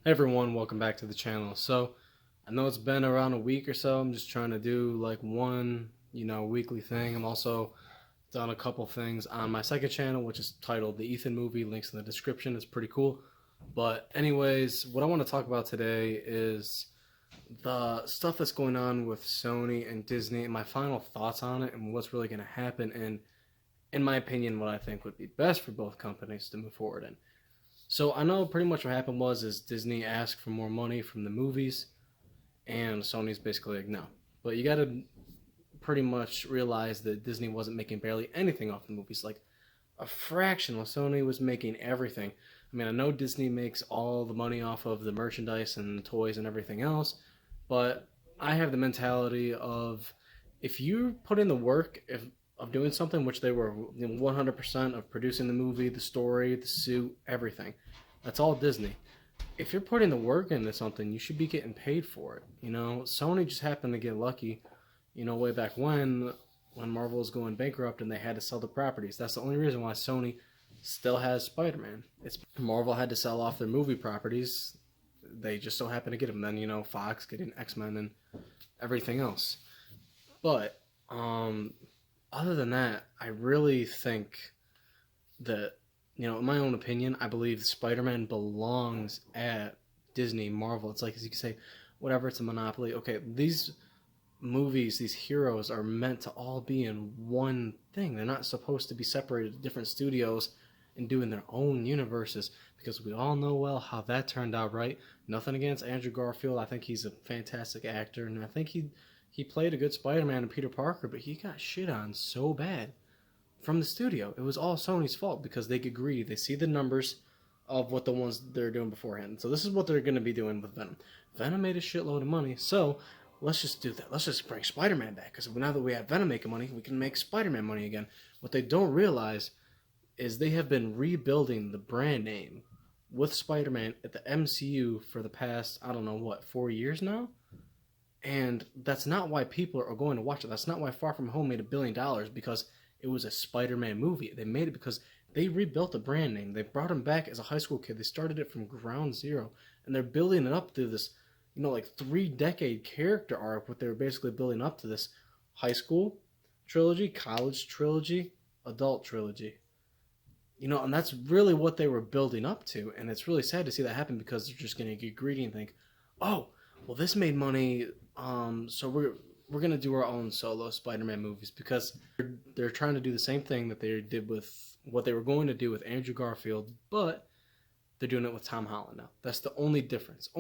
Hey everyone, welcome back to the channel. So, I know it's been around a week or so. I'm just trying to do like one, weekly thing. I'm also done a couple things on my second channel, which is titled The Ethan Movie. Links in the description. It's pretty cool. But anyways, what I want to talk about today is the stuff that's going on with Sony and Disney and my final thoughts on it and what's really going to happen and, in my opinion, what I think would be best for both companies to move forward in. So I know pretty much what happened is Disney asked for more money from the movies, and Sony's basically like no. But you got to pretty much realize that Disney wasn't making barely anything off the movies, like a fraction. While Sony was making everything. I mean, I know Disney makes all the money off of the merchandise and the toys and everything else, but I have the mentality of if you put in the work of doing something, which they were 100% of producing the movie, the story, the suit, everything. That's all Disney. If you're putting the work into something, you should be getting paid for it. Sony just happened to get lucky. Way back when Marvel was going bankrupt and they had to sell the properties. That's the only reason why Sony still has Spider-Man. It's Marvel had to sell off their movie properties. They just so happened to get them. Then Fox getting X-Men and everything else. But other than that, I really think that, in my own opinion, I believe Spider-Man belongs at Disney, Marvel. It's like, as you can say, whatever, it's a monopoly. Okay, these movies, these heroes are meant to all be in one thing. They're not supposed to be separated to different studios and doing their own universes, because we all know well how that turned out, right? Nothing against Andrew Garfield. I think he's a fantastic actor, and I think he played a good Spider-Man and Peter Parker, but he got shit on so bad from the studio. It was all Sony's fault because they get greedy. They see the numbers of what the ones they're doing beforehand. So this is what they're going to be doing with Venom. Venom made a shitload of money, so let's just do that. Let's just bring Spider-Man back, because now that we have Venom making money, we can make Spider-Man money again. What they don't realize is they have been rebuilding the brand name with Spider-Man at the MCU for the past, I don't know what, 4 years now? And that's not why people are going to watch it. That's not why Far From Home made $1 billion, because it was a Spider-Man movie. They made it because they rebuilt the brand name. They brought him back as a high school kid. They started it from ground zero, and they're building it up through this, like 3-decade character arc. What they were basically building up to this high school trilogy, college trilogy, adult trilogy. And that's really what they were building up to. And it's really sad to see that happen, because they're just going to get greedy and think, oh, well, this made money, so we're gonna do our own solo Spider-Man movies, because they're trying to do the same thing that they did with what they were going to do with Andrew Garfield, but they're doing it with Tom Holland now. That's the only difference.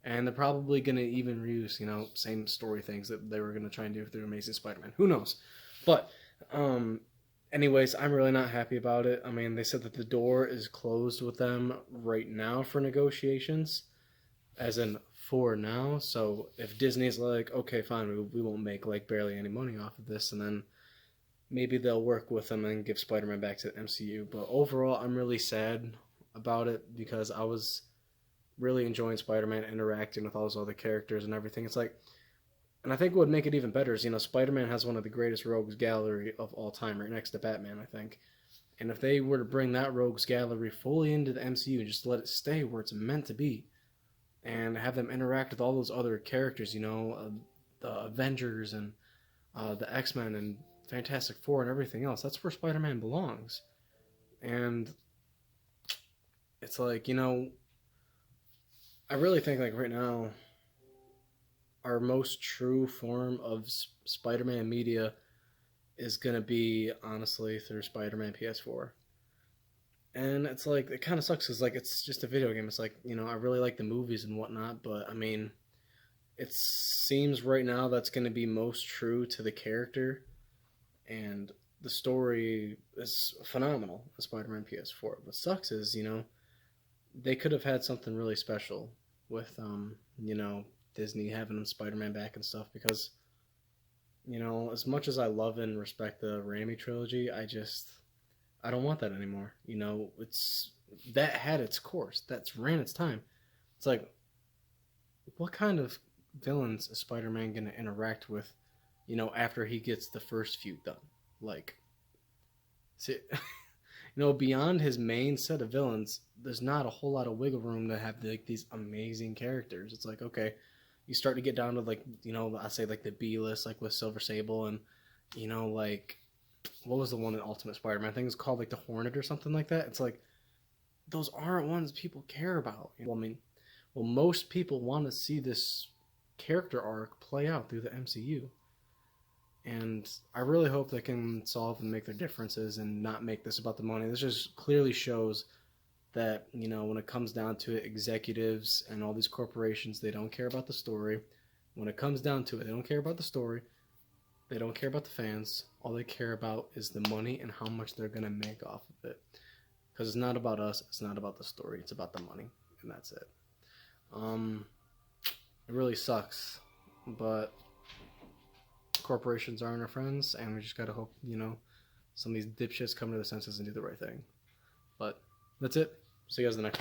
And they're probably gonna even reuse, same story things that they were gonna try and do with their Amazing Spider-Man. Who knows? But anyways, I'm really not happy about it. I mean, they said that the door is closed with them right now for negotiations, as in for now. So if Disney's like, okay, fine, we won't make like barely any money off of this, and then maybe they'll work with them and give Spider-Man back to the MCU. But overall, I'm really sad about it, because I was really enjoying Spider-Man, interacting with all those other characters and everything. It's like, and I think what would make it even better is, Spider-Man has one of the greatest rogues gallery of all time, right next to Batman, I think. And if they were to bring that rogues gallery fully into the MCU and just let it stay where it's meant to be, and have them interact with all those other characters, the Avengers and the X-Men and Fantastic Four and everything else. That's where Spider-Man belongs. And it's like, I really think like right now, our most true form of Spider-Man media is going to be, honestly, through Spider-Man PS4. And it's like, it kind of sucks, because like it's just a video game. It's like, I really like the movies and whatnot, but I mean, it seems right now that's going to be most true to the character, and the story is phenomenal in Spider-Man PS4. What sucks is, they could have had something really special with Disney having Spider-Man back and stuff, because as much as I love and respect the Raimi trilogy, I don't want that anymore. It's that had its course. That's ran its time. It's like, what kind of villains is Spider-Man going to interact with, after he gets the first few done? Like, see, beyond his main set of villains, there's not a whole lot of wiggle room to have like these amazing characters. It's like, okay, you start to get down to like, I say like the B list, like with Silver Sable and, like, what was the one in Ultimate Spider-Man? I think it's called like the Hornet or something like that. It's like, those aren't ones people care about. Well, I mean, most people want to see this character arc play out through the MCU. And I really hope they can solve and make their differences and not make this about the money. This just clearly shows that, when it comes down to it, executives and all these corporations, they don't care about the story. When it comes down to it, they don't care about the story. They don't care about the fans. All they care about is the money and how much they're going to make off of it. Because it's not about us. It's not about the story. It's about the money. And that's it. It really sucks. But corporations aren't our friends. And we just got to hope, some of these dipshits come to their senses and do the right thing. But that's it. See you guys in the next one.